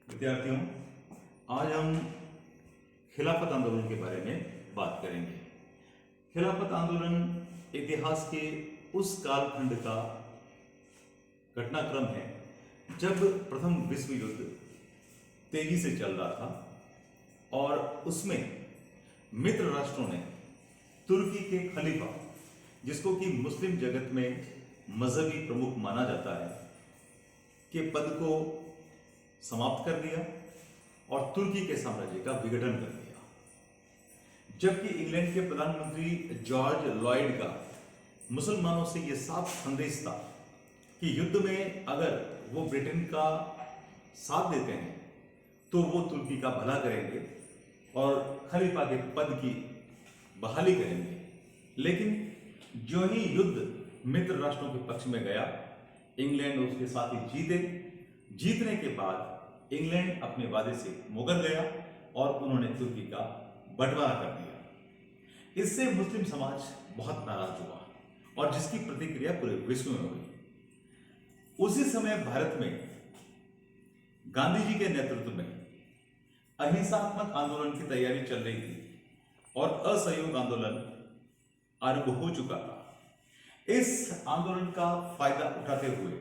विद्यार्थियों, आज हम खिलाफत आंदोलन के बारे में बात करेंगे। खिलाफत आंदोलन इतिहास के उस कालखंड का घटनाक्रम है जब प्रथम विश्व युद्ध तेजी से चल रहा था और उसमें मित्र राष्ट्रों ने तुर्की के खलीफा, जिसको कि मुस्लिम जगत में मजहबी प्रमुख माना जाता है, के पद को समाप्त कर दिया और तुर्की के साम्राज्य का विघटन कर दिया। जबकि इंग्लैंड के प्रधानमंत्री जॉर्ज लॉयड का मुसलमानों से यह साफ संदेश था कि युद्ध में अगर वो ब्रिटेन का साथ देते हैं तो वो तुर्की का भला करेंगे और खलीफा के पद की बहाली करेंगे। लेकिन जो ही युद्ध मित्र राष्ट्रों के पक्ष में गया, इंग्लैंड और उसके साथी जीते। जीतने के बाद इंग्लैंड अपने वादे से मुकर गया और उन्होंने तुर्की का बंटवारा कर दिया। इससे मुस्लिम समाज बहुत नाराज हुआ और जिसकी प्रतिक्रिया पूरे विश्व में हुई। उसी समय भारत में गांधी जी के नेतृत्व में अहिंसात्मक आंदोलन की तैयारी चल रही थी और असहयोग आंदोलन आरंभ हो चुका था। इस आंदोलन का फायदा उठाते हुए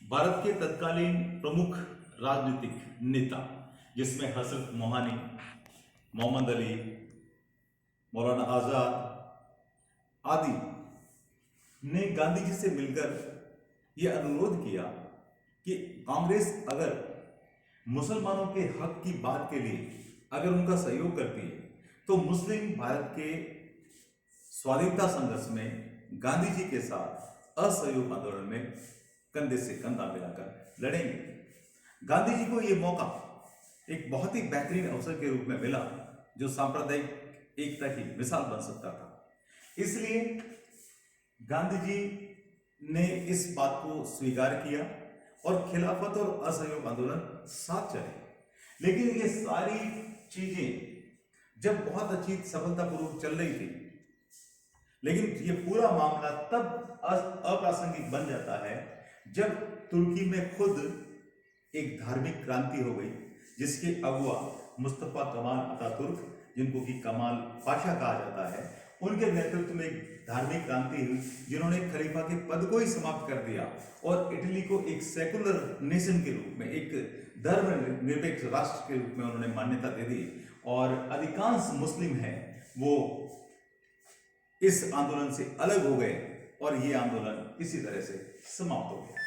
भारत के तत्कालीन प्रमुख राजनीतिक नेता, जिसमें हजरत मोहानी, मोहम्मद अली, मौलाना आजाद आदि ने गांधी जी से मिलकर यह अनुरोध किया कि कांग्रेस अगर मुसलमानों के हक की बात के लिए अगर उनका सहयोग करती है तो मुस्लिम भारत के स्वाधीनता संघर्ष में गांधी जी के साथ असहयोग आंदोलन में कंधे से कंधा मिलाकर लड़ेंगे। गांधी जी को यह मौका एक बहुत ही बेहतरीन अवसर के रूप में मिला जो सांप्रदायिक एकता की मिसाल बन सकता था। इसलिए गांधी जी ने इस बात को स्वीकार किया और खिलाफत और असहयोग आंदोलन साथ चले। लेकिन ये सारी चीजें जब बहुत अच्छी सफलतापूर्वक चल रही थी, लेकिन ये पूरा मामला तब अप्रासंगिक बन जाता है जब तुर्की में खुद एक धार्मिक क्रांति हो गई, जिसके अगुआ मुस्तफा कमाल अतातुर्क, जिनको कि कमाल पाशा कहा जाता है, उनके नेतृत्व में एक धार्मिक क्रांति हुई जिन्होंने खलीफा के पद को ही समाप्त कर दिया और इटली को एक सेकुलर नेशन के रूप में, एक धर्मनिरपेक्ष राष्ट्र के रूप में उन्होंने मान्यता दे दी और अधिकांश मुस्लिम हैं वो इस आंदोलन से अलग हो गए और ये आंदोलन इसी तरह से समाप्त हो गया।